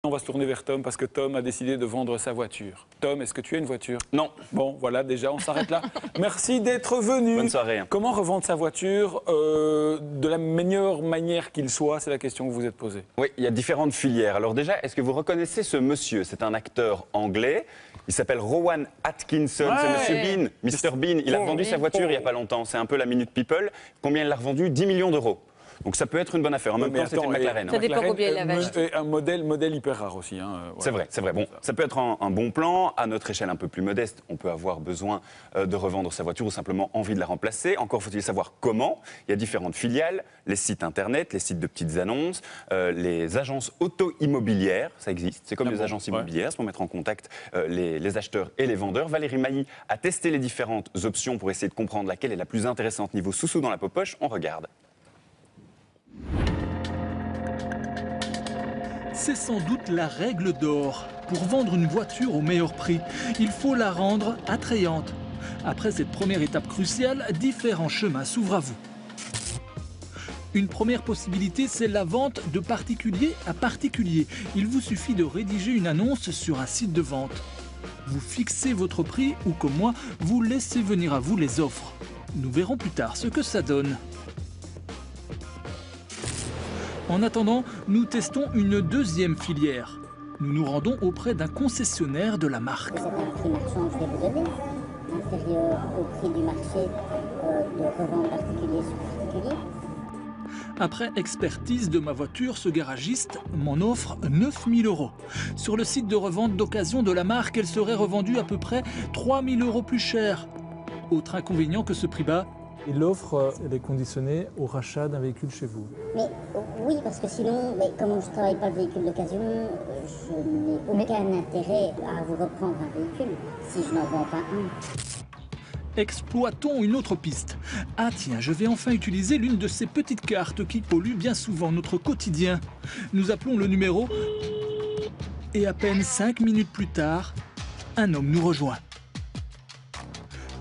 On va se tourner vers Tom parce que Tom a décidé de vendre sa voiture. Tom, est-ce que tu as une voiture? Non. Bon, voilà, déjà, on s'arrête là. Merci d'être venu. Bonne soirée. Comment revendre sa voiture de la meilleure manière qu'il soit? C'est la question que vous vous êtes posée. Oui, il y a différentes filières. Alors déjà, est-ce que vous reconnaissez ce monsieur? C'est un acteur anglais. Il s'appelle Rowan Atkinson. Ouais. C'est Monsieur Bean, Mr Bean. Il a revendu sa voiture il n'y a pas longtemps. C'est un peu la Minute People. Combien il l'a revendu? 10 millions d'euros. Donc ça peut être une bonne affaire. En même temps, c'était une McLaren. Ça dépend combien il avait acheté. Un modèle hyper rare aussi. Hein, voilà. C'est vrai, c'est vrai. Bon, ça peut être un bon plan. À notre échelle un peu plus modeste, on peut avoir besoin de revendre sa voiture ou simplement envie de la remplacer. Encore faut-il savoir comment. Il y a différentes filiales, les sites internet, les sites de petites annonces, les agences auto-immobilières, ça existe. C'est comme les agences immobilières, c'est pour mettre en contact les acheteurs et les vendeurs. Valérie Mailly a testé les différentes options pour essayer de comprendre laquelle est la plus intéressante niveau sous-sous dans la poche. On regarde. C'est sans doute la règle d'or. Pour vendre une voiture au meilleur prix, il faut la rendre attrayante. Après cette première étape cruciale, différents chemins s'ouvrent à vous. Une première possibilité, c'est la vente de particulier à particulier. Il vous suffit de rédiger une annonce sur un site de vente. Vous fixez votre prix ou, comme moi, vous laissez venir à vous les offres. Nous verrons plus tard ce que ça donne. En attendant, nous testons une deuxième filière. Nous nous rendons auprès d'un concessionnaire de la marque. C'est un prix marchand, je vais vous donner, inférieur au prix du marché de revente particulier sur particulier. Après expertise de ma voiture, ce garagiste m'en offre 9 000 €. Sur le site de revente d'occasion de la marque, elle serait revendue à peu près 3 000 € plus cher. Autre inconvénient que ce prix bas, et l'offre, elle est conditionnée au rachat d'un véhicule chez vous. Mais oui, parce que sinon, comme je ne travaille pas le véhicule d'occasion, je n'ai aucun intérêt à vous reprendre un véhicule si je n'en vends pas un. exploitons une autre piste. Ah tiens, je vais enfin utiliser l'une de ces petites cartes qui polluent bien souvent notre quotidien. Nous appelons le numéro et à peine 5 minutes plus tard, un homme nous rejoint.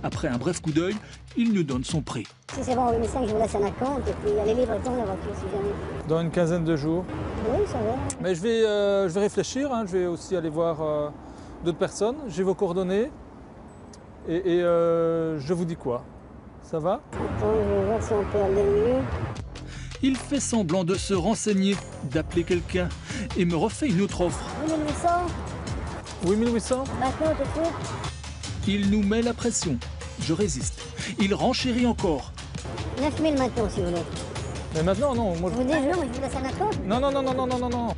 Après un bref coup d'œil, il nous donne son prix. Si c'est bon, 8500, je vous laisse un acompte et puis allez libre temps la voiture si jamais. Dans une quinzaine de jours. Oui, ça va. Mais je vais réfléchir, hein. Je vais aussi aller voir d'autres personnes. J'ai vos coordonnées et je vous dis quoi. Ça va? Attends, je vais voir si on peut aller mieux. Il fait semblant de se renseigner, d'appeler quelqu'un et me refait une autre offre. 8800. 8800? Maintenant, tout de suite. Il nous met la pression. Je résiste. Il renchérit encore. 9000 maintenant, si vous voulez. Mais maintenant, non. Moi, Je vous dis non, je vous laisse un acompte. Non, non, non, non, non, non, non, non.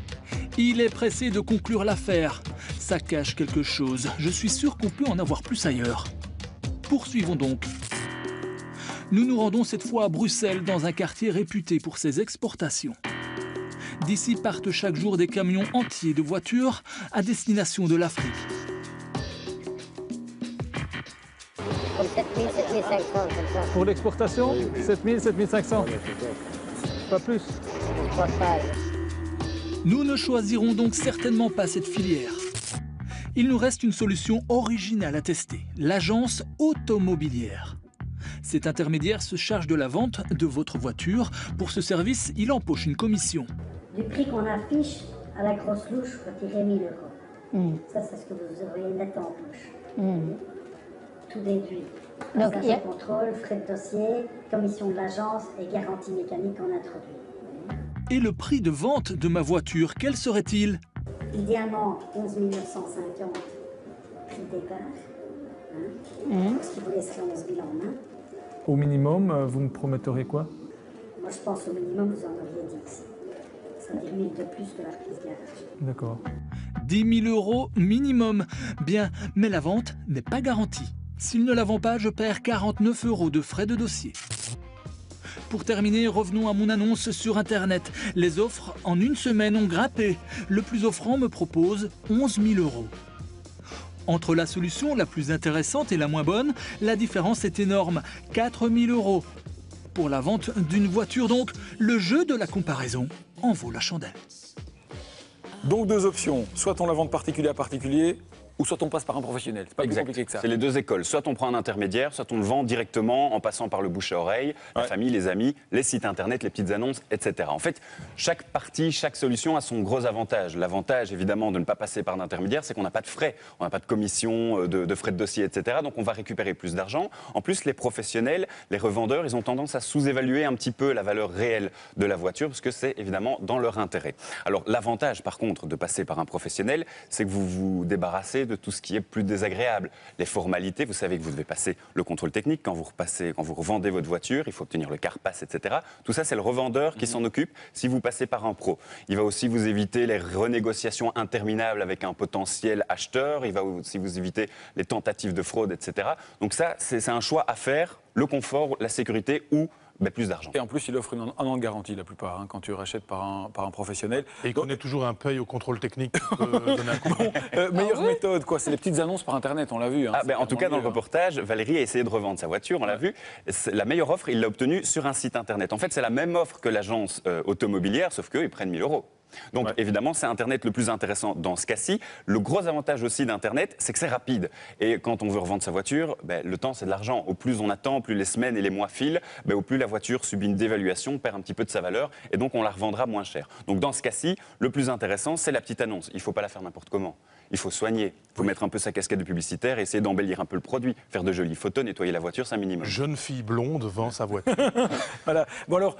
Il est pressé de conclure l'affaire. Ça cache quelque chose. Je suis sûr qu'on peut en avoir plus ailleurs. Poursuivons donc. Nous nous rendons cette fois à Bruxelles, dans un quartier réputé pour ses exportations. D'ici partent chaque jour des camions entiers de voitures à destination de l'Afrique. 7000, 7500, comme ça. Pour l'exportation, 7000, 7500. Pas plus. Je crois pas. Nous ne choisirons donc certainement pas cette filière. Il nous reste une solution originale à tester, l'agence automobilière. Cet intermédiaire se charge de la vente de votre voiture. Pour ce service, il empoche une commission. Du prix qu'on affiche à la grosse louche, retirez 1000 €. Ça, c'est ce que vous aurez net en poche. Tout déduit. Donc, il y a... Contrôle, frais de dossier, commission de l'agence et garantie mécanique qu'on introduit. Et le prix de vente de ma voiture, quel serait-il? Idéalement, 11 950 prix de départ. Ce qui vous laisserait 11 000 en main. Au minimum, vous me prometteriez quoi? Moi, je pense au minimum, vous en auriez 10. Ça veut dire 1000 de plus que la reprise garage. D'accord. 10 000 € minimum. Bien, mais la vente n'est pas garantie. S'il ne la vend pas, je perds 49 € de frais de dossier. Pour terminer, revenons à mon annonce sur Internet. Les offres en une semaine ont grimpé. Le plus offrant me propose 11 000 €. Entre la solution la plus intéressante et la moins bonne, la différence est énorme. 4 000 €. Pour la vente d'une voiture donc, le jeu de la comparaison en vaut la chandelle. Donc deux options, soit on la vend de particulier à particulier, Ou soit on passe par un professionnel. C'est pas plus Exact. compliqué que ça. C'est les deux écoles. Soit on prend un intermédiaire, soit on le vend directement en passant par le bouche à oreille, la famille, les amis, les sites internet, les petites annonces, etc. En fait, chaque partie, chaque solution a son gros avantage. L'avantage, évidemment, de ne pas passer par un intermédiaire, c'est qu'on n'a pas de frais. On n'a pas de commission, de frais de dossier, etc. Donc on va récupérer plus d'argent. En plus, les professionnels, les revendeurs, ils ont tendance à sous-évaluer un petit peu la valeur réelle de la voiture parce que c'est évidemment dans leur intérêt. Alors l'avantage, par contre, de passer par un professionnel, c'est que vous vous débarrassez de tout ce qui est plus désagréable. Les formalités, vous savez que vous devez passer le contrôle technique quand vous revendez votre voiture, il faut obtenir le CARPAS, etc. Tout ça, c'est le revendeur qui s'en occupe si vous passez par un pro. Il va aussi vous éviter les renégociations interminables avec un potentiel acheteur, il va aussi vous éviter les tentatives de fraude, etc. Donc ça, c'est un choix à faire, le confort, la sécurité ou plus d'argent. Et en plus, il offre un an de garantie, la plupart, quand tu rachètes par un professionnel. Et il connaît toujours un paye au contrôle technique qui peut donner un coup de main. Meilleure méthode, quoi. C'est les petites annonces par Internet, on l'a vu. En tout cas, dans le reportage, Valérie a essayé de revendre sa voiture, on l'a vu. La meilleure offre, il l'a obtenue sur un site Internet. En fait, c'est la même offre que l'agence automobilière, sauf qu'eux, ils prennent 1 000 €. Donc évidemment, c'est Internet le plus intéressant dans ce cas-ci. Le gros avantage aussi d'Internet, c'est que c'est rapide. Et quand on veut revendre sa voiture, le temps, c'est de l'argent. Au plus on attend, plus les semaines et les mois filent, au plus la voiture subit une dévaluation, perd un petit peu de sa valeur, et donc on la revendra moins cher. Donc dans ce cas-ci, le plus intéressant, c'est la petite annonce. Il ne faut pas la faire n'importe comment. Il faut soigner, il faut mettre un peu sa casquette de publicitaire, essayer d'embellir un peu le produit, faire de jolies photos, nettoyer la voiture, c'est un minimum. Jeune fille blonde vend sa voiture. Voilà. Bon alors,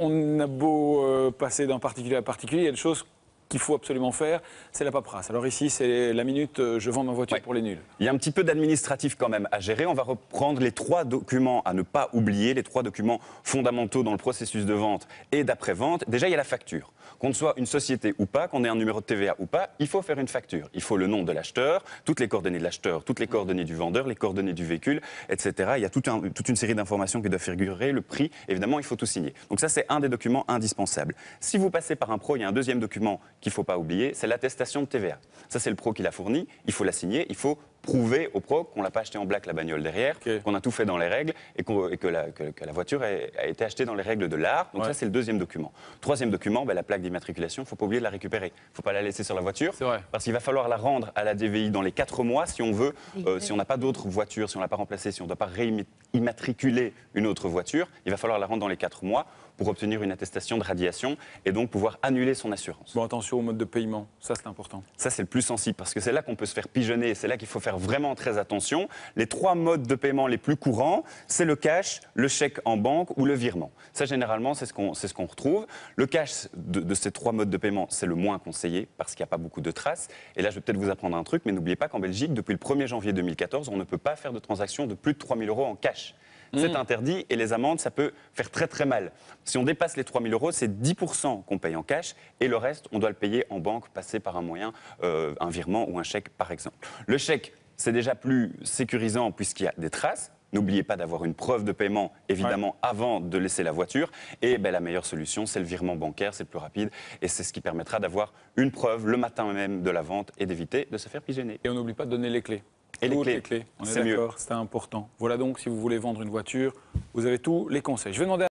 on a beau passer d'un particulier à particulier, il y a des choses qu'il faut absolument faire, c'est la paperasse. Alors ici, c'est la minute je vends ma voiture pour les nuls. Il y a un petit peu d'administratif quand même à gérer. On va reprendre les 3 documents à ne pas oublier, les 3 documents fondamentaux dans le processus de vente et d'après-vente. Déjà, il y a la facture. Qu'on soit une société ou pas, qu'on ait un numéro de TVA ou pas, il faut faire une facture. Il faut le nom de l'acheteur, toutes les coordonnées de l'acheteur, toutes les coordonnées du vendeur, les coordonnées du véhicule, etc. Il y a toute une série d'informations qui doivent figurer, le prix, évidemment, il faut tout signer. Donc ça, c'est un des documents indispensables. Si vous passez par un pro, il y a un deuxième document qu'il ne faut pas oublier, c'est l'attestation de TVA. Ça, c'est le pro qui l'a fourni, il faut la signer, il faut prouver au pro qu'on ne l'a pas acheté en black la bagnole derrière, qu'on a tout fait dans les règles et que la voiture a été achetée dans les règles de l'art. Donc ça, c'est le deuxième document. Troisième document, la plaque d'immatriculation, il ne faut pas oublier de la récupérer. Il ne faut pas la laisser sur la voiture, parce qu'il va falloir la rendre à la DVI dans les 4 mois si on veut, si on n'a pas d'autre voiture, si on ne l'a pas remplacée, si on ne doit pas réimmatriculer une autre voiture, il va falloir la rendre dans les 4 mois pour obtenir une attestation de radiation et donc pouvoir annuler son assurance. Bon, attention au mode de paiement, ça c'est important. Ça c'est le plus sensible parce que c'est là qu'on peut se faire pigeonner, c'est là qu'il faut faire vraiment très attention. Les 3 modes de paiement les plus courants, c'est le cash, le chèque en banque ou le virement. Ça généralement c'est ce qu'on retrouve. Le cash de ces 3 modes de paiement, c'est le moins conseillé parce qu'il n'y a pas beaucoup de traces. Et là je vais peut-être vous apprendre un truc, mais n'oubliez pas qu'en Belgique, depuis le 1er janvier 2014, on ne peut pas faire de transactions de plus de 3 000 € en cash. C'est interdit et les amendes, ça peut faire très très mal. Si on dépasse les 3 000 €, c'est 10% qu'on paye en cash et le reste, on doit le payer en banque, passer par un moyen, un virement ou un chèque par exemple. Le chèque, c'est déjà plus sécurisant puisqu'il y a des traces. N'oubliez pas d'avoir une preuve de paiement, évidemment, avant de laisser la voiture. Et la meilleure solution, c'est le virement bancaire, c'est le plus rapide. Et c'est ce qui permettra d'avoir une preuve le matin même de la vente et d'éviter de se faire pigeonner. Et on n'oublie pas de donner les clés. Et les clés, on est c'est mieux. d'accord, c'est important. Voilà donc, si vous voulez vendre une voiture, vous avez tous les conseils. Je vais demander